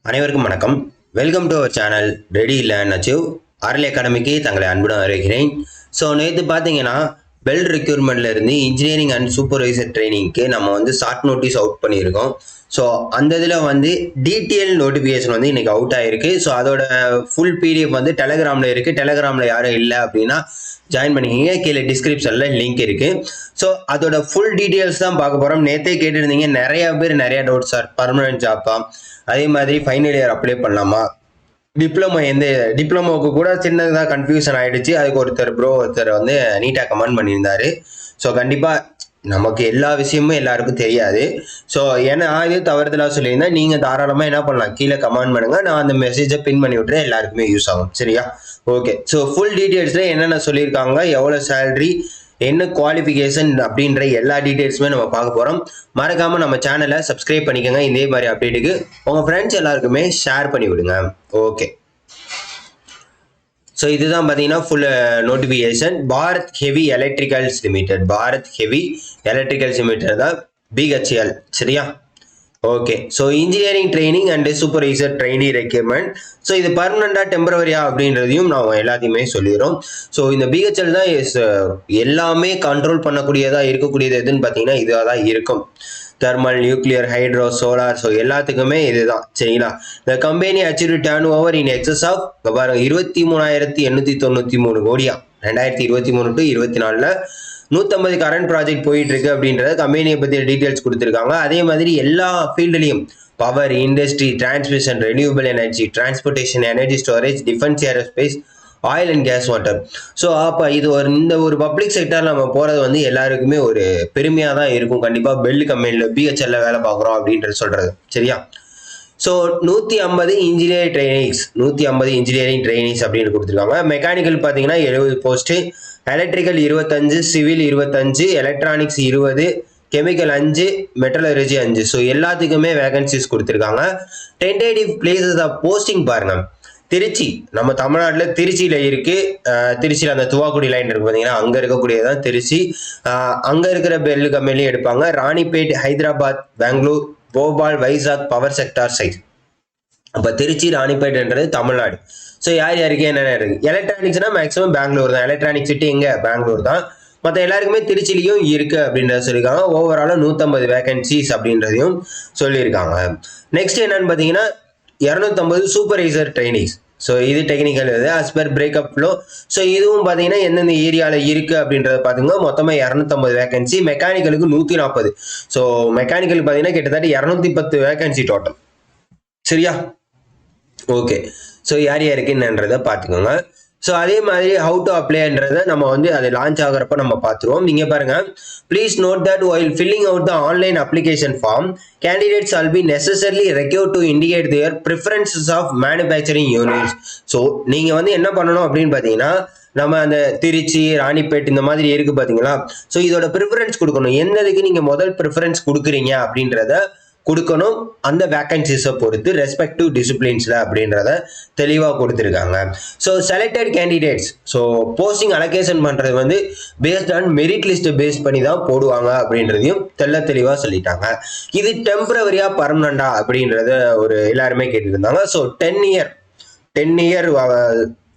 அனைவருக்கும் வணக்கம். Welcome to our channel ready learn achieve. RL அகாடமிக்கு தங்களை அன்புடன் வரவேற்கிறேன். ஸோ நேற்று பார்த்தீங்கன்னா பெல் ரெக்யூர்மெண்ட்ல இருந்து இன்ஜினியரிங் அண்ட் சூப்பர்வைசர் ட்ரைனிங்க்கு நம்ம ஷார்ட் நோட்டீஸ் அவுட் பண்ணியிருக்கோம். ஸோ அந்த இதில் டீட்டெயில் நோட்டிஃபிகேஷன் இன்னைக்கு அவுட் ஆயிருக்கு. ஸோ அதோட ஃபுல் பிடிஎஃப் டெலகிராமில் இருக்குது. டெலகிராமில் யாரும் இல்லை அப்படின்னா ஜாயின் பண்ணிக்கிங்க. கீழே டிஸ்கிரிப்ஷனில் லிங்க் இருக்குது. ஸோ அதோட ஃபுல் டீட்டெயில்ஸ் தான் பார்க்க போகிறோம். நேற்றே கேட்டுருந்தீங்க நிறைய பேர் நிறைய டவுட்ஸ் சார். பர்மனன்ட் ஜாப்பா, அதே மாதிரி ஃபைனல் இயர் அப்ளை பண்ணலாமா, டிப்ளமோவுக்கு கூட சின்னதாக கன்ஃபியூஷன் ஆகிடுச்சு. அதுக்கு ஒருத்தர் நீட்டாக கமெண்ட் பண்ணியிருந்தாரு. ஸோ கண்டிப்பாக நமக்கு எல்லா விஷயமும் எல்லாருக்கும் தெரியாது. ஸோ ஏன்னா இது தவறுதலாக சொல்லியிருந்தேன். நீங்கள் தாராளமாக என்ன பண்ணலாம், கீழே கமெண்ட் பண்ணுங்கள். நான் அந்த மெசேஜை பின் பண்ணி விட்டுறேன். எல்லாருக்குமே யூஸ் ஆகும். சரியா? ஓகே. ஸோ ஃபுல் டீட்டெயில்ஸில் என்னென்ன சொல்லியிருக்காங்க, எவ்வளோ சேலரி, என்ன குவாலிஃபிகேஷன் அப்படின்ற எல்லா டீட்டெயில்ஸுமே நம்ம பார்க்க போகிறோம். மறக்காமல் நம்ம சேனலை சப்ஸ்கிரைப் பண்ணிக்கோங்க. இதே மாதிரி அப்டேட்டுக்கு உங்கள் ஃப்ரெண்ட்ஸ் எல்லாருக்குமே ஷேர் பண்ணி விடுங்க. ஓகே. ஸோ இதுதான் பார்த்தீங்கன்னா full notification. Bharat heavy electricals limited, Bharat heavy electricals limited தான் BHEL. சரியா? Okay. So engineering training and supervisor trainee requirement. So இது பர்மனண்டா டெம்பரவரியா அப்படின்றதையும் நான் எல்லாத்தையுமே சொல்லிடுறோம். ஸோ இந்த BHEL தான் எல்லாமே கண்ட்ரோல் பண்ணக்கூடியதாக இருக்கக்கூடியது எதுன்னு பார்த்தீங்கன்னா இதாக தான் இருக்கும். Thermal, nuclear, hydro, solar, so எல்லாத்துக்குமே இதுதான். சரிங்களா? இந்த company achieve turn over in excess of 23,893 கோடியா 2023 to 24 150 கரண்ட் ப்ராஜெக்ட் போயிட்டு இருக்கு அப்படின்றத கம்பெனியை பற்றி டீட்டெயில்ஸ் கொடுத்துருக்காங்க. அதே மாதிரி எல்லா ஃபீல்டுலையும் power, industry, transmission, renewable energy, transportation, energy storage, defence, aerospace, oil and gas, water. So அப்போ இது இந்த ஒரு பப்ளிக் செக்டர் நம்ம போகிறது எல்லாருக்குமே ஒரு பெருமையாக தான் இருக்கும். கண்டிப்பாக பெல் கம்பெனியில் BHEL வேலை பார்க்குறோம் அப்படின்றது சொல்கிறது. சரியா? So 150 engineering trainings, 150 engineering trainings அப்படின்னு கொடுத்துருக்காங்க. மெக்கானிக்கல் பார்த்தீங்கன்னா 70 post, electrical 25, civil 25, electronics 20, chemical 5, metallurgy 5. So எல்லாத்துக்குமே வேகன்சிஸ் கொடுத்துருக்காங்க. டென்டேட்டிவ் பிளேசஸ் ஆஃப் போஸ்டிங் பாருங்க. திருச்சி, நம்ம தமிழ்நாட்டில் திருச்சியில் இருக்கு. திருச்சியில் அந்த துவாக்குடி லைன் இருக்கு பார்த்தீங்கன்னா, அங்கே இருக்கக்கூடியதான் திருச்சி. அங்கே இருக்கிற பெல் கம்பெனிலையும் எடுப்பாங்க. Ranipet, Hyderabad, Bangalore, Bhopal, Vizag power sector site. அப்போ திருச்சி, ராணிப்பேட்ன்றது தமிழ்நாடு. ஸோ யார் யாருக்கு என்னென்ன இருக்கு? எலக்ட்ரானிக்ஸ்னா மேக்ஸிமம் பெங்களூர் தான். எலக்ட்ரானிக் சிட்டி எங்கே? பெங்களூர் தான். மற்ற எல்லாருக்குமே திருச்சிலையும் இருக்கு அப்படின்றத சொல்லியிருக்காங்க. ஓவராலாக 150 வேகன்சிஸ் அப்படின்றதையும் சொல்லியிருக்காங்க. நெக்ஸ்ட் என்னன்னு பார்த்தீங்கன்னா 250 சூப்பர்வைசர் ட்ரைனிங்ஸ். ஸோ இது டெக்னிக்கல் இது as per breakup flow. So இதுவும் பார்த்தீங்கன்னா எந்தெந்த ஏரியாவில் இருக்குது அப்படின்றத பார்த்துங்க. மொத்தமாக 250 வேகன்சி. மெக்கானிக்கலுக்கு 140. ஸோ மெக்கானிக்கல் பார்த்தீங்கன்னா கிட்டத்தட்ட 210 வேகன்சி டோட்டல். சரியா? ஓகே. ஸோ யார் யாருக்கு என்னன்றதை பார்த்துக்கோங்க. ஸோ அதே மாதிரி ஹவு டு அப்ளைன்றதை நம்ம அது லான்ச் ஆகிறப்ப நம்ம பார்த்துருவோம். நீங்கள் பாருங்க, please note that while filling out the online application form, candidates shall be necessarily required to indicate their preferences of manufacturing units. So நீங்கள் என்ன பண்ணணும் அப்படின்னு பார்த்தீங்கன்னா, நம்ம அந்த திருச்சி, ராணிப்பேட் இந்த மாதிரி இருக்கு பார்த்தீங்களா? ஸோ இதோட ப்ரிஃபரன்ஸ் கொடுக்கணும். எந்ததுக்கு நீங்கள் முதல் ப்ரிஃபரன்ஸ் கொடுக்குறீங்க அப்படின்றத கொடுக்கணும். அந்த வேகன்சிஸை பொறுத்து ரெஸ்பெக்டிவ் டிசிப்ளின்ஸில் அப்படின்றத தெளிவாக கொடுத்துருக்காங்க. So selected candidates, so posting allocation பண்ணுறது பேஸ்ட் ஆன் மெரிட் லிஸ்ட்டை பேஸ் பண்ணி தான் போடுவாங்க அப்படின்றதையும் தெளிவாக சொல்லிட்டாங்க. இது டெம்பரவரியா பர்மனண்டா அப்படின்றத எல்லாருமே கேட்டுட்டு இருந்தாங்க. ஸோ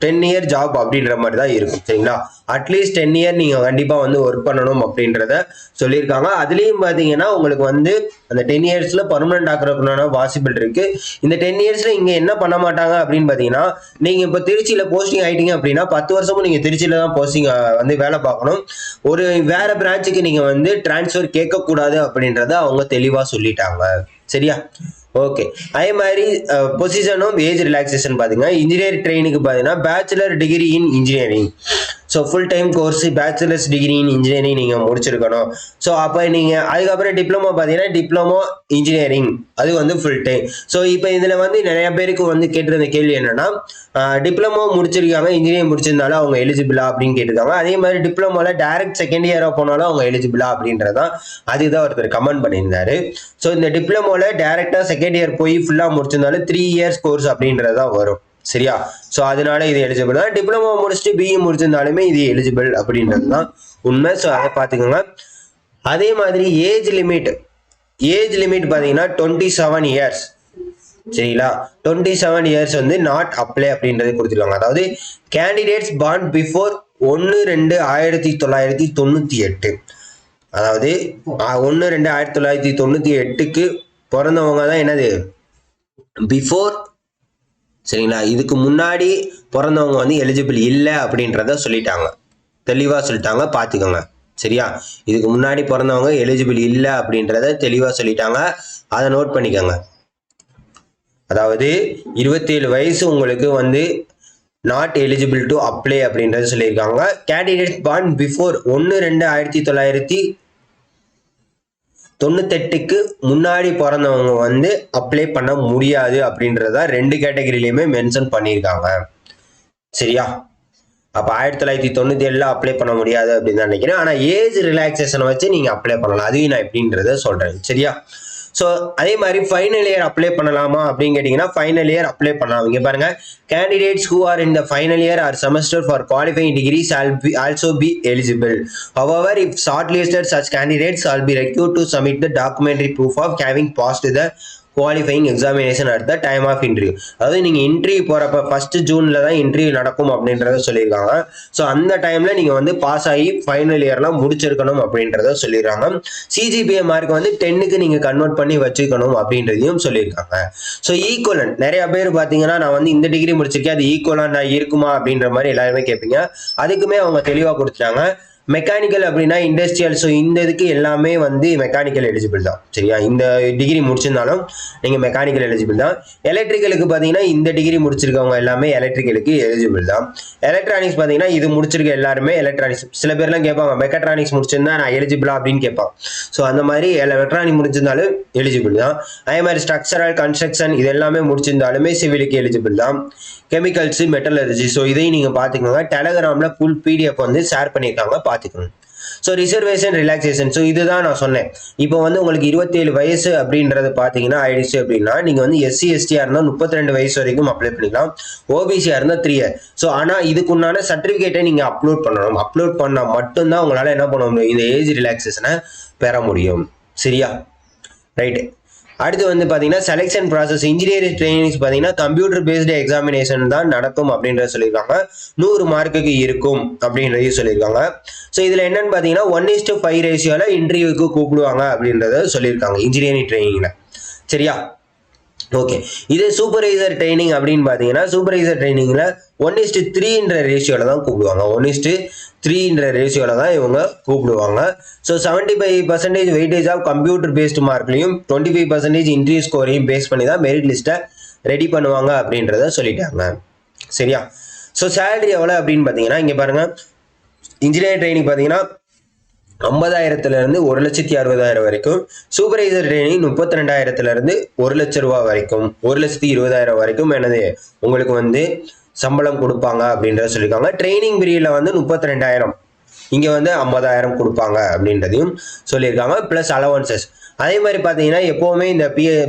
10 இயர் ஜாப் அப்படின்ற மாதிரி தான் இருக்கும். சரிங்களா? அட்லீஸ்ட் 10 இயர் நீங்கள் கண்டிப்பாக ஒர்க் பண்ணணும் அப்படின்றத சொல்லியிருக்காங்க. அதுலேயும் பார்த்தீங்கன்னா உங்களுக்கு அந்த 10 இயர்ஸில் பர்மனெண்ட் ஆக்குறதுக்கான பாசிபிள் இருக்கு. இந்த 10 இயர்ஸில் இங்கே என்ன பண்ண மாட்டாங்க அப்படின்னு பார்த்தீங்கன்னா, நீங்கள் இப்போ திருச்சியில் போஸ்டிங் ஆகிட்டீங்க அப்படின்னா 10 வருஷமும் நீங்கள் திருச்சியில் தான் போஸ்டிங் வேலை பார்க்கணும். ஒரு வேற பிரான்ச்சுக்கு நீங்கள் டிரான்ஸ்ஃபர் கேட்கக்கூடாது அப்படின்றத அவங்க தெளிவாக சொல்லிட்டாங்க. சரியா? ஓகே. அதே மாதிரி பொசிஷனும் ஏஜ் ரிலாக்ஸேஷன் பார்த்தீங்கன்னா, இன்ஜினியரிங் ட்ரெயினுக்கு பார்த்தீங்கன்னா bachelor degree in engineering. So full time course bachelors degree in engineering நீங்கள் முடிச்சிருக்கணும். ஸோ அப்போ நீங்கள் அதுக்கப்புறம் டிப்ளமோ பார்த்தீங்கன்னா டிப்ளமோ இன்ஜினியரிங் அது ஃபுல் டைம். ஸோ இப்போ இதில் நிறைய பேருக்கு கேட்டிருந்த கேள்வி என்னன்னா, டிப்ளமோ முடிச்சிருக்காங்க, இன்ஜினியரிங் முடிச்சிருந்தாலும் அவங்க எலிஜிபிளா அப்படின்னு கேட்டிருக்காங்க. அதே மாதிரி டிப்ளமோல டைரக்ட் செகண்ட் இயராக போனாலும் அவங்க எலிஜிபிளா அப்படின்றதான் அதுதான் ஒருத்தர் கமெண்ட் பண்ணியிருந்தாரு. ஸோ இந்த டிப்ளமோல டைரக்டா செகண்ட் இயர் போய் ஃபுல்லாக முடிச்சிருந்தாலும் 3 இயர்ஸ் கோர்ஸ் அப்படின்றதான் வரும். சரியா? ஸோ அதனால இது எலிஜிபிள் தான். டிப்ளமோ முடிச்சுட்டு BE முடிச்சிருந்தாலுமே இது எலிஜிபிள் அப்படின்றது தான் உண்மை. ஸோ அதை பார்த்துக்கோங்க. அதே மாதிரி ஏஜ் லிமிட் பார்த்தீங்கன்னா 27 இயர்ஸ். சரிங்களா. 27 இயர்ஸ் வந்து நாட் அப்ளை அப்படின்றது கொடுத்துருக்காங்க. அதாவது கேண்டிடேட்ஸ் பார்ன் பிஃபோர் 1/2/1998, அதாவது 1/2/1998க்கு பிறந்தவங்க தான் என்னது பிஃபோர், சரிங்களா. இதுக்கு முன்னாடி பிறந்தவங்க வந்து எலிஜிபிள் இல்லை அப்படின்றத சொல்லிட்டாங்க, தெளிவா சொல்லிட்டாங்க, பார்த்துக்கோங்க. சரியா, இதுக்கு முன்னாடி பிறந்தவங்க எலிஜிபிள் இல்லை அப்படின்றத தெளிவா சொல்லிட்டாங்க, அதை நோட் பண்ணிக்கோங்க. அதாவது 27 வயசு உங்களுக்கு வந்து நாட் எலிஜிபிள் டு அப்ளை அப்படின்றது சொல்லியிருக்காங்க. கேண்டிடேட் பார்ன் பிஃபோர் 1/2/1998க்கு முன்னாடி பிறந்தவங்க வந்து அப்ளை பண்ண முடியாது அப்படின்றத 2 கேட்டகரியிலையுமே மென்ஷன் பண்ணியிருக்காங்க. சரியா, அப்போ 1997 அப்ளை பண்ண முடியாது அப்படின்னு தான் நினைக்கிறேன். ஆனால் ஏஜ் ரிலாக்ஸேஷனை வச்சு நீங்கள் அப்ளை பண்ணலாம், அதையும் நான் எப்படின்றத சொல்கிறேன். சரியா, ஸோ அதே மாதிரி ஃபைனல் இயர் அப்ளை பண்ணலாமா அப்படின்னு கேட்டிங்கன்னா ஃபைனல் இயர் அப்ளை பண்ணலாம். இங்கே பாருங்க, candidates who are in the final year or semester for qualifying degree shall also be eligible. However, if shortlisted, such candidates shall be required to submit the documentary proof of having passed the qualifying examination at the time of interview. அதாவது நீங்கள் interview போகிறப்ப 1 ஜூனில் தான் interview நடக்கும் அப்படின்றத சொல்லியிருக்காங்க. So அந்த டைமில் நீங்கள் வந்து பாஸ் ஆகி ஃபைனல் இயர்லாம் முடிச்சிருக்கணும் அப்படின்றத சொல்லிடுறாங்க. சிஜிபிஏ மார்க் வந்து 10க்கு நீங்கள் கன்வெர்ட் பண்ணி வச்சுக்கணும் அப்படின்றதையும் சொல்லியிருக்காங்க. ஸோ ஈக்குவலன் நிறைய பேர் பார்த்தீங்கன்னா நான் வந்து இந்த டிகிரி முடிச்சிருக்கேன், அது ஈக்குவலாக நான் இருக்குமா அப்படின்ற மாதிரி எல்லாருமே கேட்பீங்க. அதுக்குமே அவங்க தெளிவாக கொடுத்துட்டாங்க. மெக்கானிக்கல் அப்படின்னா இண்டஸ்ட்ரியல், ஸோ இந்த இதுக்கு எல்லாமே வந்து மெக்கானிக்கல் எலிஜிபிள் தான். சரியா, இந்த டிகிரி முடிச்சிருந்தாலும் நீங்கள் மெக்கானிக்கல் எலிஜிபிள் தான். எலக்ட்ரிக்கலுக்கு பார்த்தீங்கன்னா இந்த டிகிரி முடிச்சிருக்கவங்க எல்லாமே எலக்ட்ரிக்கலுக்கு எலிஜிபிள் தான். எலக்ட்ரானிக்ஸ் பார்த்தீங்கன்னா இது முடிச்சிருக்க எல்லாருமே எலக்ட்ரானிக்ஸ். சில பேர்லாம் கேட்பாங்க மெக்கட்ரானிக்ஸ் முடிச்சிருந்தா நான் எலிஜிபிளா அப்படின்னு கேட்பாங்க. ஸோ அந்த மாதிரி எலக்ட்ரானிக் முடிச்சிருந்தாலும் எலிஜிபிள் தான். அதே மாதிரி ஸ்ட்ரக்சரல் கன்ஸ்ட்ரக்ஷன் இது எல்லாமே முடிச்சிருந்தாலுமே சிவிலுக்கு எலிஜிபிள் தான். கெமிக்கல்ஸ், மெட்டலர்ஜி, ஸோ இதையும் நீங்கள் பார்த்துக்கோங்க. டெலகிராமில் ஃபுல் பிடிஎஃப் வந்து ஷேர் பண்ணியிருக்காங்க, பார்த்துக்கணும். ஸோ ரிசர்வேஷன் ரிலாக்ஸேஷன், ஸோ இதுதான் நான் சொன்னேன். இப்போ வந்து உங்களுக்கு 27 வயசு அப்படின்றது பார்த்தீங்கன்னா ஆயிடுச்சு அப்படின்னா நீங்கள் வந்து எஸ்சி எஸ்டியாக இருந்தால் 32 வயசு வரைக்கும் அப்ளை பண்ணிக்கலாம். ஓபிசியாக இருந்தால் 3 இயர். ஸோ ஆனால் இதுக்குண்டான சர்டிஃபிகேட்டை நீங்கள் அப்லோட் பண்ணணும். அப்லோட் பண்ணால் மட்டும்தான் உங்களால் என்ன பண்ண முடியும், இந்த ஏஜ் ரிலாக்ஸேஷனை பெற முடியும். சரியா, ரைட்டு. அடுத்து வந்து பார்த்தீங்கன்னா செலெக்ஷன் ப்ராசஸ் இன்ஜினியரிங் ட்ரைனிங்ஸ் பார்த்தீங்கன்னா கம்ப்யூட்டர் பேஸ்டு எக்ஸாமினேஷன் தான் நடக்கும் அப்படின்றத சொல்லியிருக்காங்க. 100 மார்க்குக்கு இருக்கும் அப்படின்றதையும் சொல்லியிருக்காங்க. ஸோ இதில் என்னன்னு பார்த்தீங்கன்னா 1:5 ரேஷியோவில் இன்டர்வியூக்கு கூப்பிடுவாங்க அப்படின்றத சொல்லியிருக்காங்க இன்ஜினியரிங் ட்ரைனிங்கில். சரியா, ஓகே. இது சூப்பர்வைசர் ட்ரைனிங் அப்படின்னு பார்த்தீங்கன்னா சூப்பர்வைசர் ட்ரைனிங்கில் 1:3 ரேஷியோவில் தான் கூப்பிடுவாங்க. 1:3 ரேஷியோவில் தான் இவங்க கூப்பிடுவாங்க. So 75% weightage of computer based மார்க்லையும் 25% இன்டர்வியூ ஸ்கோரையும் பேஸ் பண்ணி தான் மெரிட் லிஸ்ட்டை ரெடி பண்ணுவாங்க அப்படின்றத சொல்லிட்டாங்க. சரியா, ஸோ சேலரி எவ்வளோ அப்படின்னு பார்த்தீங்கன்னா இங்கே பாருங்கள், இன்ஜினியரிங் ட்ரைனிங் பார்த்தீங்கன்னா 50,000 1,60,000 வரைக்கும், சூப்பர்வைசர் ட்ரைனிங் 32,000 1 லட்ச ரூபா வரைக்கும், 1,20,000 வரைக்கும் என்னது உங்களுக்கு வந்து சம்பளம் கொடுப்பாங்க அப்படின்றத சொல்லியிருக்காங்க. ட்ரைனிங் பீரியட்ல வந்து 32,000, இங்கே வந்து 50,000 கொடுப்பாங்க அப்படின்றதையும் சொல்லியிருக்காங்க, ப்ளஸ் அலவன்சஸ். அதே மாதிரி பார்த்தீங்கன்னா எப்போவுமே இந்த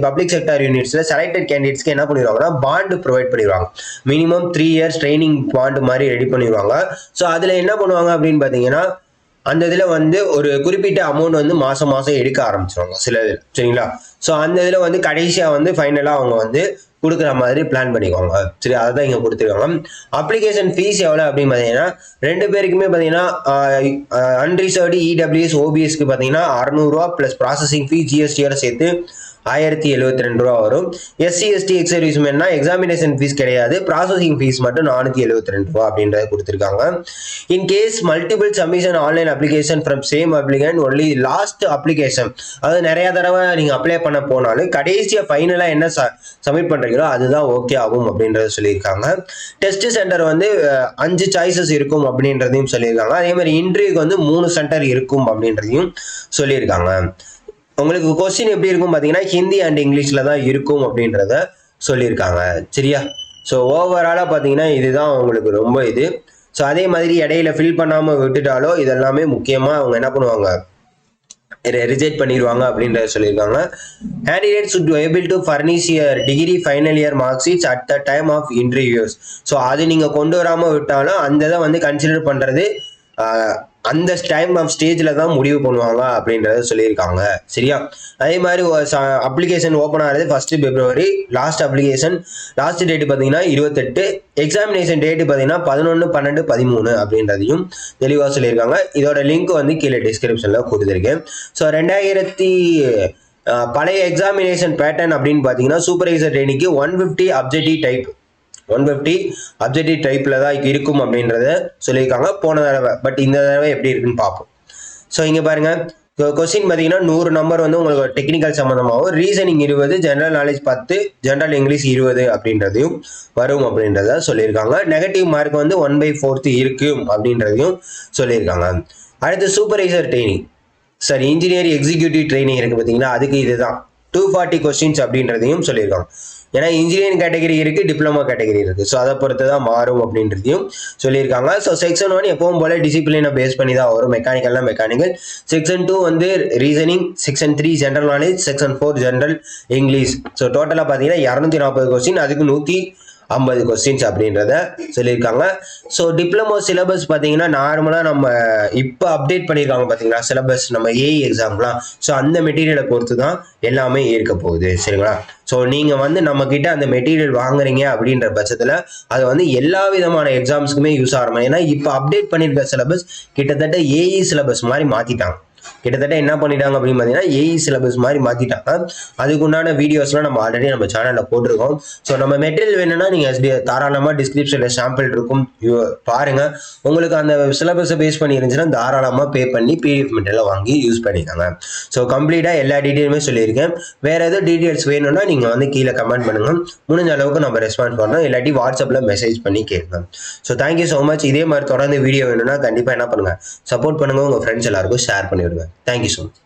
பப்ளிக் செக்டர் யூனிட்ஸில் செலக்டட் கேண்டிடேட்ஸ்க்கு என்ன பண்ணிடுவாங்கன்னா பாண்டு ப்ரொவைட் பண்ணிடுவாங்க. மினிமம் 3 இயர்ஸ் ட்ரைனிங் பாண்டு மாதிரி ரெடி பண்ணிடுவாங்க. ஸோ அதில் என்ன பண்ணுவாங்க அப்படின்னு பார்த்தீங்கன்னா அந்த இதில் வந்து ஒரு குறிப்பிட்ட அமௌண்ட் வந்து மாதம் மாதம் எடுக்க ஆரம்பிச்சிருவாங்க சில இதில். சரிங்களா, ஸோ அந்த இதில் வந்து கடைசியாக வந்து ஃபைனலாக அவங்க வந்து கொடுக்குற மாதிரி பிளான் பண்ணிக்குவாங்க. சரி, அதை தான் இங்கே கொடுத்துருக்காங்க. அப்ளிகேஷன் ஃபீஸ் எவ்வளோ அப்படின்னு பார்த்தீங்கன்னா 2 பேருக்குமே பார்த்தீங்கன்னா அன்ரிசர்வ்டு இடபிள்யூஎஸ் ஓபிஎஸ்க்கு பார்த்தீங்கன்னா 600 ரூபா ப்ளஸ் ப்ராசஸிங் ஃபீஸ் ஜிஎஸ்டியோட சேர்த்து 1072 ரூபா வரும். எஸ்சி எஸ்டி எக்ஸ் சர்வீஸ்மேன்னா எக்ஸாமினேஷன் ஃபீஸ் கிடையாது, ப்ராசஸிங் ஃபீஸ் மட்டும் 472 ரூபா அப்படின்றத கொடுத்துருக்காங்க. In case multiple submission online application from same applicant only last application, அதாவது நிறைய தடவை நீங்கள் அப்ளை பண்ண போனாலும் கடைசியாக ஃபைனலாக என்ன சப்மிட் பண்ணுறீங்களோ அதுதான் ஓகே ஆகும் அப்படின்றத சொல்லியிருக்காங்க. டெஸ்ட் சென்டர் வந்து 5 சாய்ஸஸ் இருக்கும் அப்படின்றதையும் சொல்லியிருக்காங்க. அதே மாதிரி இன்டர்வியூக்கு வந்து 3 சென்டர் இருக்கும் அப்படின்றதையும் சொல்லியிருக்காங்க. உங்களுக்கு கொஸ்டின் எப்படி இருக்கும் பார்த்தீங்கன்னா ஹிந்தி அண்ட் இங்கிலீஷில் தான் இருக்கும் அப்படின்றத சொல்லியிருக்காங்க. சரியா, ஸோ ஓவராலாக பார்த்தீங்கன்னா இதுதான் உங்களுக்கு ரொம்ப இது. ஸோ அதே மாதிரி இடையில ஃபில் பண்ணாமல் விட்டுட்டாலோ இதெல்லாமே முக்கியமாக அவங்க என்ன பண்ணுவாங்க, ரிஜெக்ட் பண்ணிடுவாங்க அப்படின்றத சொல்லியிருக்காங்க. Candidate should be able to furnish your degree final year mark sheets at the time of interviews. So அது நீங்கள் கொண்டு வராமல் விட்டாலும் அந்த இதை வந்து கன்சிடர் பண்ணுறது அந்த டைம் ஆஃப் ஸ்டேஜில் தான் முடிவு பண்ணுவாங்க அப்படின்றத சொல்லியிருக்காங்க. சரியா? அதே மாதிரி அப்ளிகேஷன் ஓப்பன் ஆகிறது 1 February, last application last date பார்த்தீங்கன்னா 28, எக்ஸாமினேஷன் டேட்டு பார்த்தீங்கன்னா 11, 12, 13 அப்படின்றதையும் தெளிவாக சொல்லியிருக்காங்க. இதோட லிங்க் வந்து கீழே டிஸ்கிரிப்ஷனில் கொடுத்துருக்கேன். ஸோ 2000 பழைய எக்ஸாமினேஷன் பேட்டர்ன் அப்படின்னு பார்த்தீங்கன்னா சூப்பர்வைசர் ட்ரெயினிங்க்கு 150 அப்ஜெக்டிவ் டைப் 150 அப்ஜெக்டிவ் டைப்ல தான் இருக்கும் அப்படின்றத சொல்லியிருக்காங்க போன தடவை. பட் இந்த தடவை எப்படி இருக்குன்னு பார்ப்போம். ஸோ இங்கே பாருங்க, கொஸ்டின் பார்த்தீங்கன்னா 100 நம்பர் வந்து உங்களுக்கு டெக்னிக்கல் சம்மந்தமாகவும், reasoning 20, general knowledge 10, general English 20 அப்படின்றதையும் வரும் அப்படின்றத சொல்லியிருக்காங்க. நெகட்டிவ் மார்க் வந்து 1/4 இருக்கும் அப்படின்றதையும் சொல்லியிருக்காங்க. அடுத்து supervisor training, sorry engineering executive training இருக்கு பார்த்தீங்களா, அதுக்கு இதுதான் 240 கொஸ்டின்ஸ் அப்படின்றதையும் சொல்லியிருக்காங்க. ஏன்னா இன்ஜினியரிங் கேட்டகரி இருக்கு, டிப்ளமோ கேட்டகரி இருக்கு. ஸோ அதை பொறுத்து தான் மாறும் அப்படின்றதையும் சொல்லியிருக்காங்க. ஸோ செக்ஷன் 1 எப்பவும் போல டிசிப்ளினை பேஸ் பண்ணி தான் வரும். மெக்கானிக்கல்னா மெக்கானிக்கல், செக்ஷன் 2 வந்து reasoning, section 3 general knowledge, section 4 general English. So டோட்டலாக பார்த்தீங்கன்னா 240 கொஸ்டின், அதுக்கு 150 கொஸ்டின்ஸ் அப்படின்றத சொல்லியிருக்காங்க. ஸோ டிப்ளமோ சிலபஸ் பார்த்தீங்கன்னா நார்மலாக நம்ம இப்போ அப்டேட் பண்ணியிருக்காங்க பார்த்தீங்களா சிலபஸ் நம்ம ஏஇ எக்ஸாம்லாம். ஸோ அந்த மெட்டீரியலை பொறுத்து தான் எல்லாமே இருக்க போகுது. சரிங்களா? ஸோ நீங்கள் வந்து நம்மக்கிட்ட அந்த மெட்டீரியல் வாங்குறீங்க அப்படின்ற பட்சத்தில் அது வந்து எல்லா விதமான எக்ஸாம்ஸுக்குமே யூஸ் ஆகிறோம். ஏன்னா இப்போ அப்டேட் பண்ணியிருக்க சிலபஸ் கிட்டத்தட்ட ஏஇ சிலபஸ் மாதிரி மாற்றிட்டாங்க. கிட்டத்தட்ட என்ன பண்ணிட்டாங்க அப்படின்னு பார்த்தீங்கன்னா ஏஇ சிலபஸ் மாதிரி மாற்றிட்டாங்க. அதுக்கு உண்டான வீடியோஸ்லாம் நம்ம ஆல்ரெடி நம்ம சேனலில் போட்டிருக்கோம். ஸோ நம்ம மெட்டீரியல் வேணும்னா நீங்கள் தாராளமாக டிஸ்கிரிப்ஷனில் சாம்பிள் இருக்கும், பாருங்கள். உங்களுக்கு அந்த சிலபஸை பேஸ் பண்ணி இருந்துச்சுன்னா தாராளமாக பே பண்ணி பிடிஎஃப் மெட்டீரியலை வாங்கி யூஸ் பண்ணிக்கோங்க. ஸோ கம்ப்ளீட்டாக எல்லா டீட்டெயிலுமே சொல்லியிருக்கேன். வேறு எதுவும் டீட்டெயில்ஸ் வேணும்னா நீங்கள் வந்து கீழே கமெண்ட் பண்ணுங்கள். முடிஞ்ச அளவுக்கு நம்ம ரெஸ்பான்ஸ் பண்ணோம், இல்லாட்டி வாட்ஸ்அப்பில் மெசேஜ் பண்ணி கேட்குங்க. So thank you so much. இதே மாதிரி தொடர்ந்து வீடியோ வேணும்னா கண்டிப்பாக என்ன பண்ணுங்கள், சப்போர்ட் பண்ணுங்கள், உங்கள் ஃப்ரெண்ட்ஸ் எல்லாருக்கும் ஷேர் பண்ணிவிடுங்க. Thank you so much.